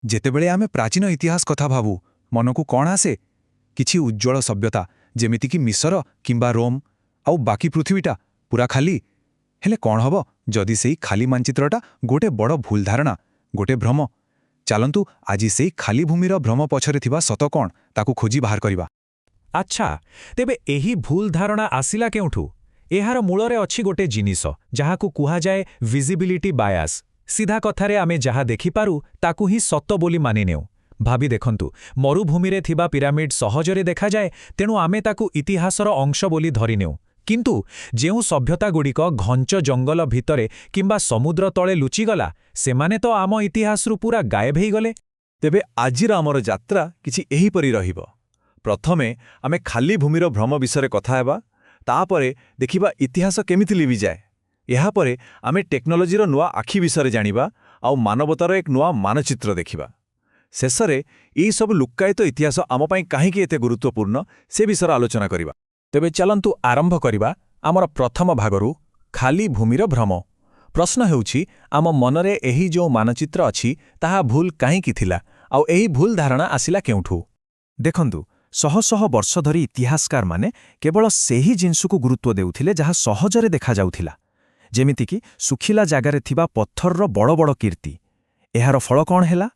ଯେତେବେଳେ ଆମେ ପ୍ରାଚୀନ ଇତିହାସ କଥା ଭାବୁ ମନକୁ କ'ଣ ଆସେ? କିଛି ଉଜ୍ଜ୍ୱଳ ସଭ୍ୟତା ଯେମିତିକି ମିଶର କିମ୍ବା ରୋମ୍, ଆଉ ବାକି ପୃଥିବୀଟା ପୁରା ଖାଲି। ହେଲେ କ'ଣ ହେବ ଯଦି ସେଇ ଖାଲି ମାନଚିତ୍ରଟା ଗୋଟେ ବଡ଼ ଭୁଲ ଧାରଣା, ଗୋଟେ ଭ୍ରମ? ଚାଲନ୍ତୁ ଆଜି ସେଇ ଖାଲି ଭୂମିର ଭ୍ରମ ପଛରେ ଥିବା ସତ କ'ଣ ତାକୁ ଖୋଜି ବାହାର କରିବା। ଆଚ୍ଛା, ତେବେ ଏହି ଭୁଲ ଧାରଣା ଆସିଲା କେଉଁଠୁ? ଏହାର ମୂଳରେ ଅଛି ଗୋଟେ ଜିନିଷ ଯାହାକୁ କୁହାଯାଏ ଭିଜିବିଲିଟି ବାୟାସ୍। ସିଧା କଥାରେ ଆମେ ଯାହା ଦେଖିପାରୁ ତାକୁ ହିଁ ସତ ବୋଲି ମାନିନେଉ। ଭାବି ଦେଖନ୍ତୁ, ମରୁଭୂମିରେ ଥିବା ପିରାମିଡ୍ ସହଜରେ ଦେଖାଯାଏ, ତେଣୁ ଆମେ ତାକୁ ଇତିହାସର ଅଂଶ ବୋଲି ଧରିନେଉ। କିନ୍ତୁ ଯେଉଁ ସଭ୍ୟତାଗୁଡ଼ିକ ଘଞ୍ଚ ଜଙ୍ଗଲ ଭିତରେ କିମ୍ବା ସମୁଦ୍ର ତଳେ ଲୁଚିଗଲା, ସେମାନେ ତ ଆମ ଇତିହାସରୁ ପୁରା ଗାୟବ ହେଇଗଲେ। ତେବେ ଆଜିର ଆମର ଯାତ୍ରା କିଛି ଏହିପରି ରହିବ। ପ୍ରଥମେ ଆମେ ଖାଲି ଭୂମିର ଭ୍ରମ ବିଷୟରେ କଥା ହେବା, ତାପରେ ଦେଖିବା ଇତିହାସ କେମିତି ଲିଭିଯାଏ। ଏହାପରେ ଆମେ ଟେକ୍ନୋଲୋଜିର ନୂଆ ଆଖି ବିଷୟରେ ଜାଣିବା ଆଉ ମାନବତାର ଏକ ନୂଆ ମାନଚିତ୍ର ଦେଖିବା। ଶେଷରେ ଏହିସବୁ ଲୁକ୍କାୟିତ ଇତିହାସ ଆମ ପାଇଁ କାହିଁକି ଏତେ ଗୁରୁତ୍ୱପୂର୍ଣ୍ଣ ସେ ବିଷୟରେ ଆଲୋଚନା କରିବା। ତେବେ ଚାଲନ୍ତୁ ଆରମ୍ଭ କରିବା ଆମର ପ୍ରଥମ ଭାଗରୁ, ଖାଲି ଭୂମିର ଭ୍ରମ। ପ୍ରଶ୍ନ ହେଉଛି, ଆମ ମନରେ ଏହି ଯେଉଁ ମାନଚିତ୍ର ଅଛି ତାହା ଭୁଲ କାହିଁକି ଥିଲା, ଆଉ ଏହି ଭୁଲ ଧାରଣା ଆସିଲା କେଉଁଠୁ? ଦେଖନ୍ତୁ, ଶହ ଶହ ବର୍ଷ ଧରି ଇତିହାସକାରମାନେ କେବଳ ସେହି ଜିନିଷକୁ ଗୁରୁତ୍ୱ ଦେଉଥିଲେ ଯାହା ସହଜରେ ଦେଖାଯାଉଥିଲା, ଯେମିତିକି ଶୁଖିଲା ଜାଗାରେ ଥିବା ପଥରର ବଡ଼ ବଡ଼ କୀର୍ତ୍ତି। ଏହାର ଫଳ କ'ଣ ହେଲା?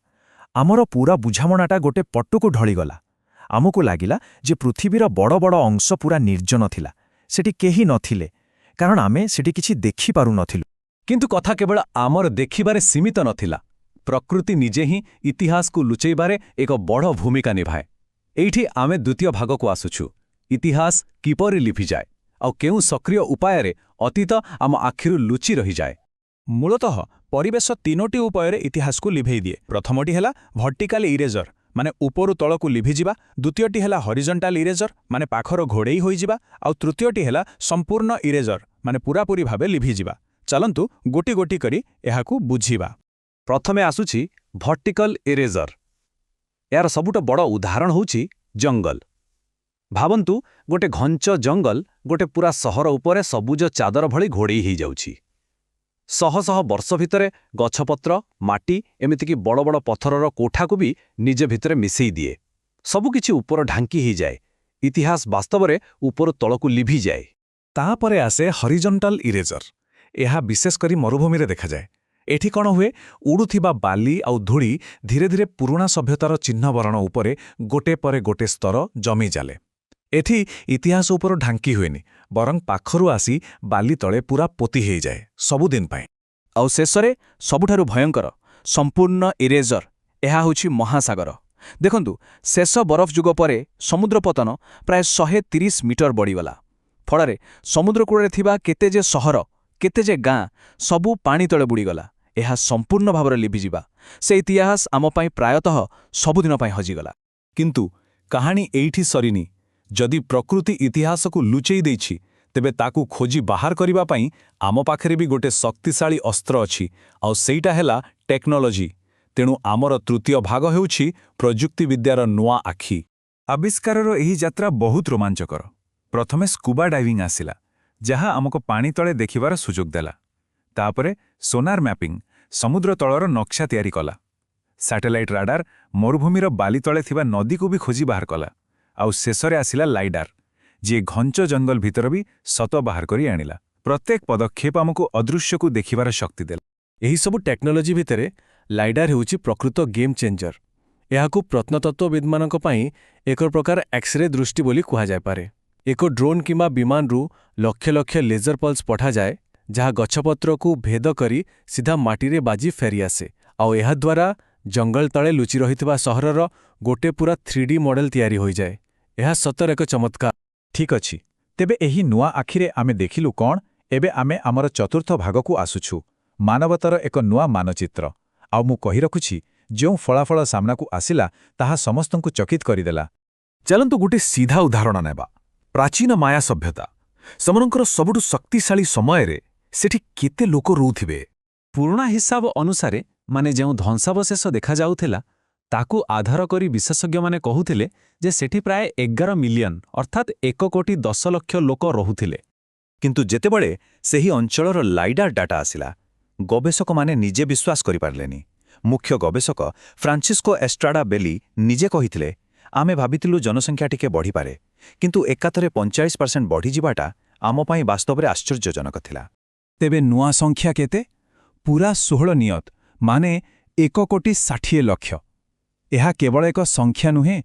ଆମର ପୁରା ବୁଝାମଣାଟା ଗୋଟେ ପଟୁକୁ ଢଳିଗଲା। ଆମକୁ ଲାଗିଲା ଯେ ପୃଥିବୀର ବଡ଼ ବଡ଼ ଅଂଶ ପୁରା ନିର୍ଜନ ଥିଲା, ସେଠି କେହି ନଥିଲେ, କାରଣ ଆମେ ସେଠି କିଛି ଦେଖିପାରୁନଥିଲୁ। କିନ୍ତୁ କଥା କେବଳ ଆମର ଦେଖିବାରେ ସୀମିତ ନଥିଲା। ପ୍ରକୃତି ନିଜେ ହିଁ ଇତିହାସକୁ ଲୁଚେଇବାରେ ଏକ ବଡ଼ ଭୂମିକା ନିଭାଏ। ଏଇଠି ଆମେ ଦ୍ୱିତୀୟ ଭାଗକୁ ଆସୁଛୁ। ଇତିହାସ କିପରି ଲିଭିଯାଏ ଆଉ କେଉଁ ସକ୍ରିୟ ଉପାୟରେ ଅତୀତ ଆମ ଆଖିରୁ ଲୁଚି ରହିଯାଏ। ମୂଳତଃ ପରିବେଶ ତିନୋଟି ଉପାୟରେ ଇତିହାସକୁ ଲିଭେଇ ଦିଏ। ପ୍ରଥମଟି ହେଲା ଭର୍ଟିକାଲ ଇରେଜର, ମାନେ ଉପରୁ ତଳକୁ ଲିଭିଯିବା। ଦ୍ୱିତୀୟଟି ହେଲା ହରିଜଣ୍ଟାଲ ଇରେଜର, ମାନେ ପାଖର ଘୋଡ଼େଇ ହୋଇଯିବା। ଆଉ ତୃତୀୟଟି ହେଲା ସମ୍ପୂର୍ଣ୍ଣ ଇରେଜର, ମାନେ ପୁରାପୁରି ଭାବେ ଲିଭିଯିବା। ଚାଲନ୍ତୁ ଗୋଟି ଗୋଟି କରି ଏହାକୁ ବୁଝିବା। ପ୍ରଥମେ ଆସୁଛି ଭର୍ଟିକାଲ ଇରେଜର। ଏହାର ସବୁଠୁ ବଡ଼ ଉଦାହରଣ ହେଉଛି ଜଙ୍ଗଲ। ଭାବନ୍ତୁ, ଗୋଟେ ଘଞ୍ଚ ଜଙ୍ଗଲ ଗୋଟେ ପୁରା ସହର ଉପରେ ସବୁଜ ଚାଦର ଭଳି ଘୋଡ଼େଇ ହୋଇଯାଉଛି। ଶହ ଶହ ବର୍ଷ ଭିତରେ ଗଛପତ୍ର, ମାଟି, ଏମିତିକି ବଡ଼ ବଡ଼ ପଥରର କୋଠାକୁ ବି ନିଜ ଭିତରେ ମିଶେଇ ଦିଏ। ସବୁକିଛି ଉପର ଢାଙ୍କି ହୋଇଯାଏ। ଇତିହାସ ବାସ୍ତବରେ ଉପରୁ ତଳକୁ ଲିଭିଯାଏ। ତାପରେ ଆସେ ହରିଜଣ୍ଟାଲ ଇରେଜର। ଏହା ବିଶେଷ କରି ମରୁଭୂମିରେ ଦେଖାଯାଏ। ଏଠି କ'ଣ ହୁଏ? ଉଡ଼ୁଥିବା ବାଲି ଆଉ ଧୂଳି ଧୀରେ ଧୀରେ ପୁରୁଣା ସଭ୍ୟତାର ଚିହ୍ନବରଣ ଉପରେ ଗୋଟେ ପରେ ଗୋଟେ ସ୍ତର ଜମି ଚାଲେ। ଏଠି ଇତିହାସ ଉପରୁ ଢାଙ୍କି ହୁଏନି, ବରଂ ପାଖରୁ ଆସି ବାଲି ତଳେ ପୁରା ପୋତି ହେଇଯାଏ ସବୁଦିନ ପାଇଁ। ଆଉ ଶେଷରେ ସବୁଠାରୁ ଭୟଙ୍କର ସମ୍ପୂର୍ଣ୍ଣ ଇରେଜର, ଏହା ହେଉଛି ମହାସାଗର। ଦେଖନ୍ତୁ, ଶେଷ ବରଫ ଯୁଗ ପରେ ସମୁଦ୍ର ପତନ ପ୍ରାୟ 130 ମିଟର ବଢ଼ିଗଲା। ଫଳରେ ସମୁଦ୍ରକୂଳରେ ଥିବା କେତେ ଯେ ସହର, କେତେ ଯେ ଗାଁ, ସବୁ ପାଣି ତଳେ ବୁଡ଼ିଗଲା। ଏହା ସମ୍ପୂର୍ଣ୍ଣ ଭାବରେ ଲିଭିଯିବା। ସେ ଇତିହାସ ଆମ ପାଇଁ ପ୍ରାୟତଃ ସବୁଦିନ ପାଇଁ ହଜିଗଲା। କିନ୍ତୁ କାହାଣୀ ଏଇଠି ସରିନି। ଯଦି ପ୍ରକୃତି ଇତିହାସକୁ ଲୁଚେଇ ଦେଇଛି, ତେବେ ତାକୁ ଖୋଜି ବାହାର କରିବା ପାଇଁ ଆମ ପାଖରେ ବି ଗୋଟେ ଶକ୍ତିଶାଳୀ ଅସ୍ତ୍ର ଅଛି, ଆଉ ସେଇଟା ହେଲା ଟେକ୍ନୋଲୋଜି। ତେଣୁ ଆମର ତୃତୀୟ ଭାଗ ହେଉଛି ପ୍ରଯୁକ୍ତିବିଦ୍ୟାର ନୂଆ ଆଖି। ଆବିଷ୍କାରର ଏହି ଯାତ୍ରା ବହୁତ ରୋମାଞ୍ଚକର। ପ୍ରଥମେ ସ୍କୁବା ଡାଇଭିଂ ଆସିଲା, ଯାହା ଆମକୁ ପାଣି ତଳେ ଦେଖିବାର ସୁଯୋଗ ଦେଲା। ତାପରେ ସୋନାର ମ୍ୟାପିଂ ସମୁଦ୍ର ତଳର ନକ୍ସା ତିଆରି କଲା। ସ୍ୟାଟେଲାଇଟ୍ ରାଡାର ମରୁଭୂମିର ବାଲି ତଳେ ଥିବା ନଦୀକୁ ବି ଖୋଜି ବାହାର କଲା। ଆଉ ଶେଷରେ ଆସିଲା ଲାଇଡାର, ଯିଏ ଘଞ୍ଚ ଜଙ୍ଗଲ ଭିତର ବି ସତ ବାହାର କରି ଆଣିଲା। ପ୍ରତ୍ୟେକ ପଦକ୍ଷେପ ଆମକୁ ଅଦୃଶ୍ୟକୁ ଦେଖିବାର ଶକ୍ତି ଦେଲା। ଏହିସବୁ ଟେକ୍ନୋଲୋଜି ଭିତରେ ଲାଇଡାର ହେଉଛି ପ୍ରକୃତ ଗେମ୍ ଚେଞ୍ଜର। ଏହାକୁ ପ୍ରତ୍ନତତ୍ତ୍ୱବିଦ୍ମାନଙ୍କ ପାଇଁ ଏକ ପ୍ରକାର ଏକ୍ସରେ ଦୃଷ୍ଟି ବୋଲି କୁହାଯାଇପାରେ। ଏକ ଡ୍ରୋନ୍ କିମ୍ବା ବିମାନରୁ ଲକ୍ଷ ଲକ୍ଷ ଲେଜର ପଲ୍ସ ପଠାଯାଏ, ଯାହା ଗଛପତ୍ରକୁ ଭେଦ କରି ସିଧା ମାଟିରେ ବାଜି ଫେରିଆସେ। ଆଉ ଏହାଦ୍ୱାରା ଜଙ୍ଗଲ ତଳେ ଲୁଚି ରହିଥିବା ସହରର ଗୋଟେ ପୁରା 3D ମଡେଲ ତିଆରି ହୋଇଯାଏ। ଏହା ସତରେ ଏକ ଚମତ୍କାର। ଠିକ୍ ଅଛି, ତେବେ ଏହି ନୂଆ ଆଖିରେ ଆମେ ଦେଖିଲୁ କ'ଣ? ଏବେ ଆମେ ଆମର ଚତୁର୍ଥ ଭାଗକୁ ଆସୁଛୁ, ମାନବତାର ଏକ ନୂଆ ମାନଚିତ୍ର। ଆଉ ମୁଁ କହି ରଖୁଛି, ଯେଉଁ ଫଳାଫଳ ସାମ୍ନାକୁ ଆସିଲା ତାହା ସମସ୍ତଙ୍କୁ ଚକିତ କରିଦେଲା। ଚାଲନ୍ତୁ ଗୋଟେ ସିଧା ଉଦାହରଣ ନେବା। ପ୍ରାଚୀନ ମାୟା ସଭ୍ୟତା। ସେମାନଙ୍କର ସବୁଠୁ ଶକ୍ତିଶାଳୀ ସମୟରେ ସେଠି କେତେ ଲୋକ ରହୁଥିବେ? ପୁରୁଣା ହିସାବ ଅନୁସାରେ, ମାନେ ଯେଉଁ ଧ୍ୱଂସାବଶେଷ ଦେଖାଯାଉଥିଲା, ତାକୁ ଆଧାର କରି ବିଶେଷଜ୍ଞମାନେ କହୁଥିଲେ ଯେ ସେଠି ପ୍ରାୟ 11 ମିଲିୟନ ଅର୍ଥାତ୍ 1,10,00,000 ଲୋକ ରହୁଥିଲେ। କିନ୍ତୁ ଯେତେବେଳେ ସେହି ଅଞ୍ଚଳର ଲାଇଡାର ଡାଟା ଆସିଲା, ଗବେଷକମାନେ ନିଜେ ବିଶ୍ୱାସ କରିପାରିଲେନି। ମୁଖ୍ୟ ଗବେଷକ ଫ୍ରାନ୍ସିସ୍କୋ ଏଷ୍ଟ୍ରାଡା ବେଲି ନିଜେ କହିଥିଲେ, ଆମେ ଭାବିଥିଲୁ ଜନସଂଖ୍ୟା ଟିକେ ବଢ଼ିପାରେ, କିନ୍ତୁ ଏକାଥରେ 45% ବଢ଼ିଯିବାଟା ଆମ ପାଇଁ ବାସ୍ତବରେ ଆଶ୍ଚର୍ଯ୍ୟଜନକ ଥିଲା। ତେବେ ନୂଆ ସଂଖ୍ୟା କେତେ? ପୁରା 16 ନିୟତ, ମାନେ 1,60,00,000। ଏହା କେବଳ ଏକ ସଂଖ୍ୟା ନୁହେଁ,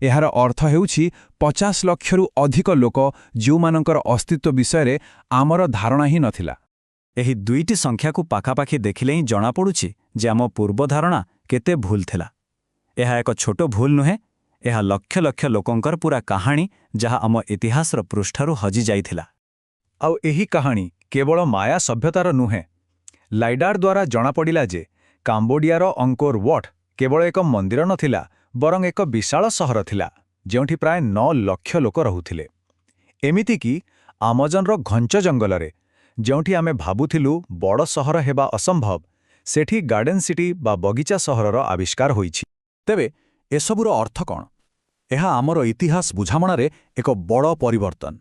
ଏହାର ଅର୍ଥ ହେଉଛି 50 ଲକ୍ଷରୁ ଅଧିକ ଲୋକ ଯେଉଁମାନଙ୍କର ଅସ୍ତିତ୍ୱ ବିଷୟରେ ଆମର ଧାରଣା ହିଁ ନଥିଲା। ଏହି ଦୁଇଟି ସଂଖ୍ୟାକୁ ପାଖାପାଖି ଦେଖିଲେ ହିଁ ଜଣାପଡ଼ୁଛି ଯେ ଆମ ପୂର୍ବ ଧାରଣା କେତେ ଭୁଲ ଥିଲା। ଏହା ଏକ ଛୋଟ ଭୁଲ ନୁହେଁ, ଏହା ଲକ୍ଷ ଲକ୍ଷ ଲୋକଙ୍କର ପୁରା କାହାଣୀ ଯାହା ଆମ ଇତିହାସର ପୃଷ୍ଠାରୁ ହଜିଯାଇଥିଲା। ଆଉ ଏହି କାହାଣୀ କେବଳ ମାୟା ସଭ୍ୟତାର ନୁହେଁ। ଲାଇଡାର ଦ୍ୱାରା ଜଣାପଡ଼ିଲା ଯେ କାମ୍ବୋଡିଆର ଅଙ୍କୋର ୱାଟ୍ କେବଳ ଏକ ମନ୍ଦିର ନଥିଲା, ବରଂ ଏକ ବିଶାଳ ସହର ଥିଲା, ଯେଉଁଠି ପ୍ରାୟ 9 ଲକ୍ଷ ଲୋକ ରହୁଥିଲେ। ଏମିତିକି ଆମଜନର ଘଞ୍ଚ ଜଙ୍ଗଲରେ, ଯେଉଁଠି ଆମେ ଭାବୁଥିଲୁ ବଡ଼ ସହର ହେବା ଅସମ୍ଭବ, ସେଠି ଗାର୍ଡେନ୍ ସିଟି ବା ବଗିଚା ସହରର ଆବିଷ୍କାର ହୋଇଛି। ତେବେ ଏସବୁର ଅର୍ଥ କ'ଣ? ଏହା ଆମର ଇତିହାସ ବୁଝାମଣାରେ ଏକ ବଡ଼ ପରିବର୍ତ୍ତନ।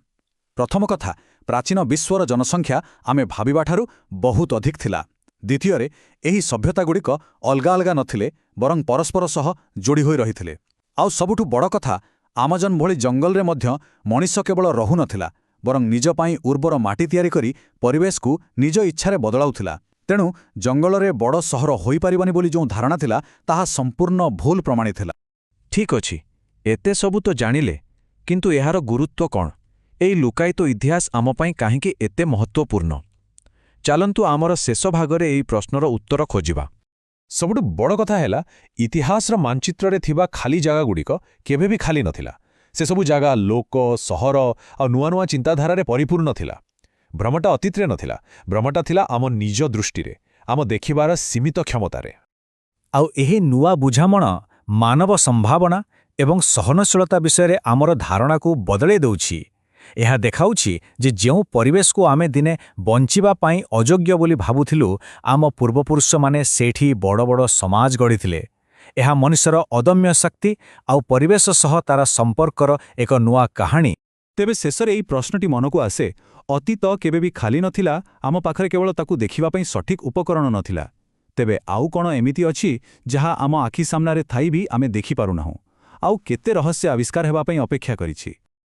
ପ୍ରଥମ କଥା, ପ୍ରାଚୀନ ବିଶ୍ୱର ଜନସଂଖ୍ୟା ଆମେ ଭାବିବାଠାରୁ ବହୁତ ଅଧିକ ଥିଲା। ଦ୍ୱିତୀୟରେ, ଏହି ସଭ୍ୟତାଗୁଡ଼ିକ ଅଲଗା ଅଲଗା ନଥିଲେ, ବରଂ ପରସ୍ପର ସହ ଯୋଡ଼ି ହୋଇ ରହିଥିଲେ। ଆଉ ସବୁଠୁ ବଡ଼ କଥା, ଆମଜନ ଭଳି ଜଙ୍ଗଲରେ ମଧ୍ୟ ମଣିଷ କେବଳ ରହୁନଥିଲା, ବରଂ ନିଜ ପାଇଁ ଉର୍ବର ମାଟି ତିଆରି କରି ପରିବେଶକୁ ନିଜ ଇଚ୍ଛାରେ ବଦଳାଉଥିଲା। ତେଣୁ ଜଙ୍ଗଲରେ ବଡ଼ ସହର ହୋଇପାରିବନି ବୋଲି ଯେଉଁ ଧାରଣା ଥିଲା, ତାହା ସମ୍ପୂର୍ଣ୍ଣ ଭୁଲ ପ୍ରମାଣିତ ହେଲା। ଠିକ୍ ଅଛି, ଏତେ ସବୁ ତ ଜାଣିଲେ, କିନ୍ତୁ ଏହାର ଗୁରୁତ୍ୱ କ'ଣ? ଏହି ଲୁକାୟିତ ଇତିହାସ ଆମ ପାଇଁ କାହିଁକି ଏତେ ମହତ୍ତ୍ୱପୂର୍ଣ୍ଣ? ଚାଲନ୍ତୁ ଆମର ଶେଷ ଭାଗରେ ଏହି ପ୍ରଶ୍ନର ଉତ୍ତର ଖୋଜିବା। ସବୁଠୁ ବଡ଼ କଥା ହେଲା, ଇତିହାସର ମାନଚିତ୍ରରେ ଥିବା ଖାଲି ଜାଗାଗୁଡ଼ିକ କେବେ ବି ଖାଲି ନଥିଲା। ସେସବୁ ଜାଗା ଲୋକ, ସହର ଆଉ ନୂଆ ନୂଆ ଚିନ୍ତାଧାରାରେ ପରିପୂର୍ଣ୍ଣ ଥିଲା। ଭ୍ରମଟା ଅତୀତରେ ନଥିଲା, ଭ୍ରମଟା ଥିଲା ଆମ ନିଜ ଦୃଷ୍ଟିରେ, ଆମ ଦେଖିବାର ସୀମିତ କ୍ଷମତାରେ। ଆଉ ଏହି ନୂଆ ବୁଝାମଣା ମାନବ ସମ୍ଭାବନା ଏବଂ ସହନଶୀଳତା ବିଷୟରେ ଆମର ଧାରଣାକୁ ବଦଳାଇ ଦେଉଛି। ଏହା ଦେଖାଉଛି ଯେ ଯେଉଁ ପରିବେଶକୁ ଆମେ ଦିନେ ବଞ୍ଚିବା ପାଇଁ ଅଯୋଗ୍ୟ ବୋଲି ଭାବୁଥିଲୁ, ଆମ ପୂର୍ବପୁରୁଷମାନେ ସେଇଠି ବଡ଼ ବଡ଼ ସମାଜ ଗଢ଼ିଥିଲେ। ଏହା ମଣିଷର ଅଦମ୍ୟ ଶକ୍ତି ଆଉ ପରିବେଶ ସହ ତାର ସମ୍ପର୍କର ଏକ ନୂଆ କାହାଣୀ। ତେବେ ଶେଷରେ ଏହି ପ୍ରଶ୍ନଟି ମନକୁ ଆସେ, ଅତୀତ କେବେ ବି ଖାଲି ନଥିଲା, ଆମ ପାଖରେ କେବଳ ତାକୁ ଦେଖିବା ପାଇଁ ସଠିକ୍ ଉପକରଣ ନଥିଲା। ତେବେ ଆଉ କ'ଣ ଏମିତି ଅଛି ଯାହା ଆମ ଆଖି ସାମ୍ନାରେ ଥାଇ ବି ଆମେ ଦେଖିପାରୁନାହୁଁ? ଆଉ କେତେ ରହସ୍ୟ ଆବିଷ୍କାର ହେବା ପାଇଁ ଅପେକ୍ଷା କରିଛି?